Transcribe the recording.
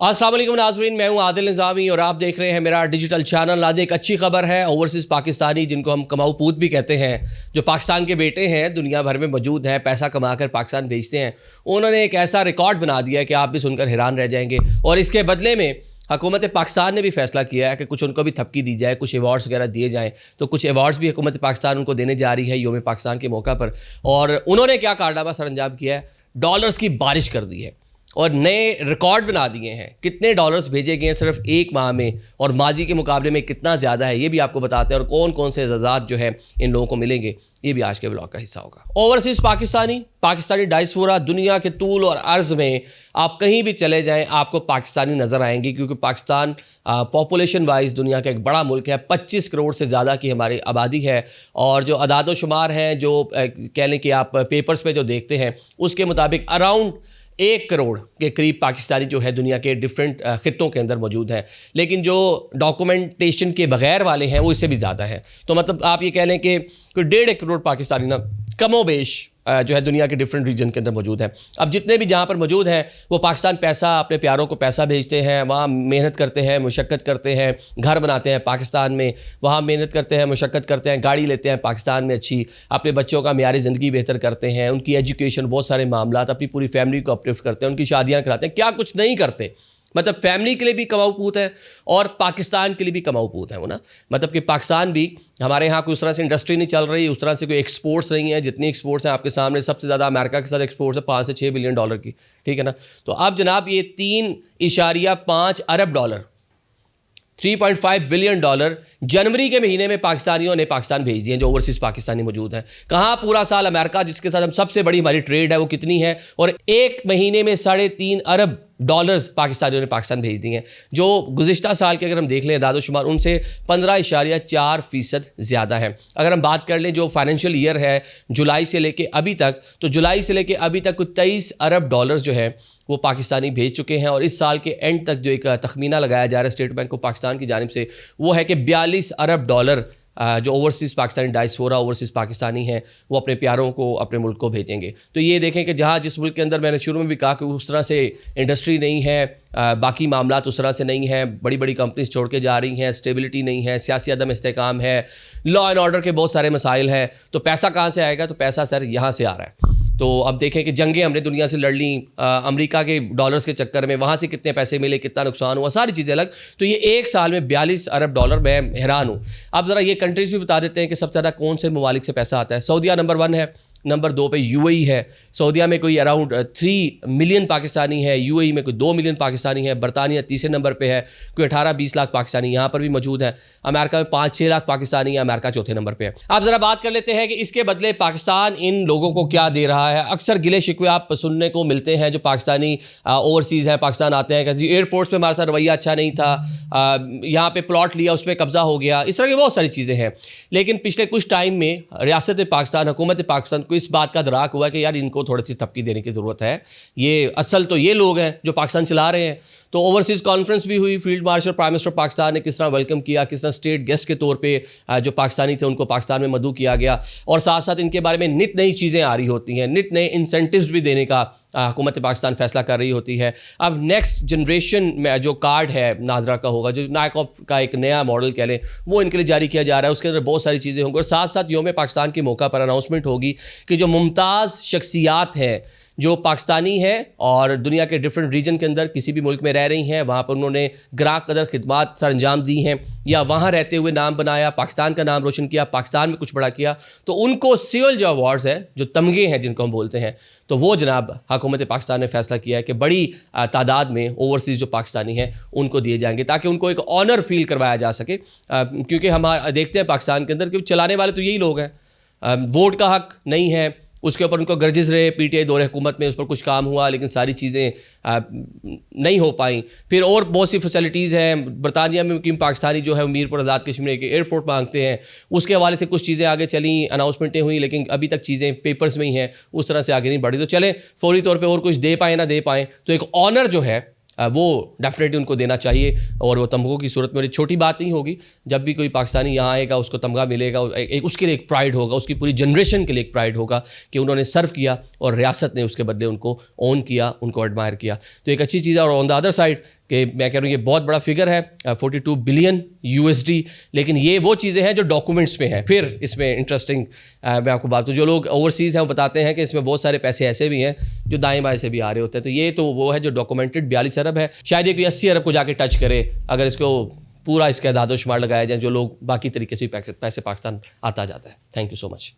अस्सलाम वालेकुम नाज़रीन, मैं हूं आदिल निज़ामी और आप देख रहे हैं मेरा डिजिटल चैनल। आज एक अच्छी खबर है। ओवरसीज़ पाकिस्तानी, जिनको हम कमाऊ पूत भी कहते हैं, जो पाकिस्तान के बेटे हैं, दुनिया भर में मौजूद हैं, पैसा कमा कर पाकिस्तान भेजते हैं, उन्होंने एक ऐसा रिकॉर्ड बना दिया है कि आप भी सुनकर हैरान रह जाएंगे। और इसके बदले में हुकूमत पाकिस्तान ने भी फैसला किया है कि कुछ उनको भी थपकी दी जाए, कुछ अवार्ड्स वगैरह दिए जाएँ। तो कुछ अवार्ड्स भी हुकूमत पाकिस्तान उनको देने जा रही है योम पाकिस्तान के मौका पर। और उन्होंने क्या कारनामा सर अंजाम किया है, डॉलर्स की बारिश कर दी है और नए रिकॉर्ड बना दिए हैं। कितने डॉलर्स भेजे गए हैं सिर्फ एक माह में, और माजी के मुकाबले में कितना ज़्यादा है ये भी आपको बताते हैं, और कौन कौन से एजाज़ात जो है इन लोगों को मिलेंगे, ये भी आज के ब्लॉग का हिस्सा होगा। ओवरसीज़ पाकिस्तानी डायस्पोरा, दुनिया के तूल और अर्ज़ में आप कहीं भी चले जाएं आपको पाकिस्तानी नज़र आएंगे, क्योंकि पाकिस्तान पॉपुलेशन वाइज दुनिया का एक बड़ा मुल्क है। 25 करोड़ से ज़्यादा की हमारी आबादी है, और जो अदाद व शुमार हैं, जो कह लें कि आप पेपर्स पे जो देखते हैं, उसके मुताबिक अराउंड 1 करोड़ के करीब पाकिस्तानी जो है दुनिया के डिफरेंट ख़ित्तों के अंदर मौजूद हैं। लेकिन जो डॉक्यूमेंटेशन के बगैर वाले हैं वो इससे भी ज़्यादा हैं। तो मतलब आप ये कह लें कि कोई 1.5 करोड़ पाकिस्तानी ना कमोबेश जो है दुनिया के डिफरेंट रीजन के अंदर मौजूद है। अब जितने भी जहाँ पर मौजूद हैं वो पाकिस्तान पैसा, अपने प्यारों को पैसा भेजते हैं, वहाँ मेहनत करते हैं, मुशक्क़त करते हैं, घर बनाते हैं पाकिस्तान में, वहाँ मेहनत करते हैं, मुशक्क़त करते हैं, गाड़ी लेते हैं पाकिस्तान में अच्छी, अपने बच्चों का मेयार ज़िंदगी बेहतर करते हैं, उनकी एजुकेशन, बहुत सारे मामला, अपनी पूरी फैमिली को अपलिफ्ट करते हैं, उनकी शादियाँ कराते हैं, क्या कुछ नहीं करते। मतलब फैमिली के लिए भी कमाऊ पूत है और पाकिस्तान के लिए भी कमाऊ पूत है वो ना। मतलब कि पाकिस्तान भी, हमारे यहाँ कोई उस तरह से इंडस्ट्री नहीं चल रही, उस तरह से कोई एक्सपोर्ट्स नहीं है। जितनी एक्सपोर्ट्स हैं आपके सामने, सबसे ज़्यादा अमेरिका के साथ एक्सपोर्ट्स है 5 से 6 बिलियन डॉलर की, ठीक है ना। तो अब जनाब ये 3.5 अरब डॉलर, 3.5 बिलियन डॉलर जनवरी के महीने में पाकिस्तानियों ने पाकिस्तान भेज दिए, जो ओवरसीज़ पाकिस्तानी मौजूद हैं। कहाँ पूरा साल अमेरिका, जिसके साथ हम सबसे बड़ी हमारी ट्रेड है, वो कितनी है, और एक महीने में 3.5 अरब डॉलर्स पाकिस्तानियों ने पाकिस्तान भेज दिए हैं, जो गुज़िश्ता साल के अगर हम देख लें दादोशुमार, उनसे 15.4% ज़्यादा है। अगर हम बात कर लें जो फाइनेंशियल ईयर है जुलाई से लेके अभी तक, तो जुलाई से लेके अभी तक कुछ 23 अरब डॉलर्स जो है वो पाकिस्तानी भेज चुके हैं। और इस साल के एंड तक जो एक तखमीना लगाया जा रहा है स्टेट बैंक ऑफ पाकिस्तान की जानिब से, वो है कि 42 अरब डॉलर जो overseas Pakistani diaspora, overseas Pakistani हैं, वो अपने प्यारों को, अपने मुल्क को भेजेंगे। तो ये देखें कि जहाँ जिस मुल्क के अंदर, मैंने शुरू में भी कहा कि उस तरह से इंडस्ट्री नहीं है, बाकी मामला उस तरह से नहीं है, बड़ी बड़ी कंपनीज छोड़ के जा रही हैं, स्टेबिलिटी नहीं है, सियासी अदम इस्तेकाम है, लॉ एंड ऑर्डर के बहुत सारे मसाइल हैं, तो पैसा कहाँ से आएगा? तो पैसा सर यहाँ से आ रहा है। तो अब देखें कि जंगें हमने दुनिया से लड़ ली, अमेरिका के डॉलर्स के चक्कर में, वहाँ से कितने पैसे मिले, कितना नुकसान हुआ, सारी चीज़ें अलग। तो ये एक साल में 42 अरब डॉलर, मैं हैरान हूँ। अब ज़रा ये कंट्रीज़ भी बता देते हैं कि सबसे ज़्यादा कौन से ममालिक से पैसा आता है। सऊदीया नंबर 1 है, नंबर 2 पे यूएई है। सऊदीया में कोई अराउंड 3 मिलियन पाकिस्तानी है, यूएई में कोई 2 मिलियन पाकिस्तानी है, बरतानिया तीसरे नंबर पे है, कोई 18-20 लाख पाकिस्तानी यहाँ पर भी मौजूद है। अमेरिका में 5-6 लाख पाकिस्तानी है, अमेरिका चौथे नंबर पे है। आप ज़रा बात कर लेते हैं कि इसके बदले पाकिस्तान इन लोगों को क्या दे रहा है। अक्सर गिले शिकवे आप सुनने को मिलते हैं, जो पाकिस्तानी ओवरसीज़ हैं, पाकिस्तान आते हैं कि जी एयरपोर्ट्स पर हमारा साथ रवैया अच्छा नहीं था, यहाँ पर प्लॉट लिया उस पर कब्ज़ा हो गया, इस तरह की बहुत सारी चीज़ें हैं। लेकिन पिछले कुछ टाइम में रियासत पाकिस्तान, हुकूमत पाकिस्तान को इस बात का दराक हुआ कि यार इनको थोड़ी सी थपकी देने की ज़रूरत है। ये असल तो ये लोग हैं जो पाकिस्तान चला रहे हैं। तो ओवरसीज़ कॉन्फ्रेंस भी हुई, field marshal, prime minister Pakistan ने किस तरह वेलकम किया, किस तरह स्टेट गेस्ट के तौर पे जो पाकिस्तानी थे उनको पाकिस्तान में मदऊ किया गया, और साथ साथ इनके बारे में नित नई चीज़ें आ रही होती हैं, नित नए इंसेंटिव्स भी देने का हुकूमत पाकिस्तान फैसला कर रही होती है। अब नेक्स्ट जनरेशन में जो कार्ड है नाजरा का होगा, जो नायकॉप का एक नया मॉडल कह लें, वो इनके लिए जारी किया जा रहा है। उसके अंदर बहुत सारी चीज़ें होंगी, और साथ साथ योम पाकिस्तान के मौका पर अनाउंसमेंट होगी कि जो मुमताज़ शख्सियात हैं, जो पाकिस्तानी है और दुनिया के डिफरेंट रीजन के अंदर किसी भी मुल्क में रह रही हैं, वहाँ पर उन्होंने ग्राहक कदर खिदमात सर अंजाम दी हैं, या वहाँ रहते हुए नाम बनाया, पाकिस्तान का नाम रोशन किया, पाकिस्तान में कुछ बड़ा किया, तो उनको सिविल जो अवार्ड्स हैं, जो तमगे हैं जिनको हम बोलते हैं, तो वो जनाब हुकूमत पाकिस्तान ने फैसला किया है कि बड़ी तादाद में ओवरसीज़ जो पाकिस्तानी हैं उनको दिए जाएंगे, ताकि उनको एक ऑनर फील करवाया जा सके। क्योंकि हम देखते हैं पाकिस्तान के अंदर कि चलाने वाले तो यही लोग हैं, वोट का हक नहीं है, उसके ऊपर उनको गर्जिश रहे, पीटीआई दौरे हुकूमत में उस पर कुछ काम हुआ, लेकिन सारी चीज़ें नहीं हो पाई। फिर और बहुत सी फैसिलिटीज़ हैं, बरतानिया में मुकीम पाकिस्तानी जो है मीरपुर आज़ाद कश्मीर के एयरपोर्ट मांगते हैं, उसके हवाले से कुछ चीज़ें आगे चली, अनाउंसमेंटें हुई, लेकिन अभी तक चीज़ें पेपर्स में ही हैं, उस तरह से आगे नहीं बढ़ी। तो चले फौरी तौर पर और कुछ दे पाएँ ना दे पाएँ, तो एक ऑनर जो है वो डेफिनेटली उनको देना चाहिए। और वो तमगों की सूरत में छोटी बात नहीं होगी, जब भी कोई पाकिस्तानी यहाँ आएगा उसको तमगा मिलेगा, एक उसके लिए एक प्राइड होगा, उसकी पूरी जनरेशन के लिए एक प्राइड होगा कि उन्होंने सर्व किया और रियासत ने उसके बदले उनको ओन किया, उनको एडमायर किया। तो एक अच्छी चीज़ है। और ऑन द अदर साइड कि मैं कह रहा हूँ ये बहुत बड़ा फिगर है 42 बिलियन USD, लेकिन ये वो चीज़ें हैं जो डॉक्यूमेंट्स में हैं। फिर इसमें इंटरेस्टिंग मैं आपको बात, तो जो लोग ओवरसीज़ हैं वो बताते हैं कि इसमें बहुत सारे पैसे ऐसे भी हैं जो दाएं बाएं से भी आ रहे होते हैं। तो ये तो वो है जो डॉक्यूमेंटेड 42 अरब है, शायद ये कोई 80 अरब को जाके टच करे अगर इसको पूरा इसका दादो शुमार लगाया जाए, जो लोग बाकी तरीके से पैसे पाकिस्तान आता जाता है। Thank you so much.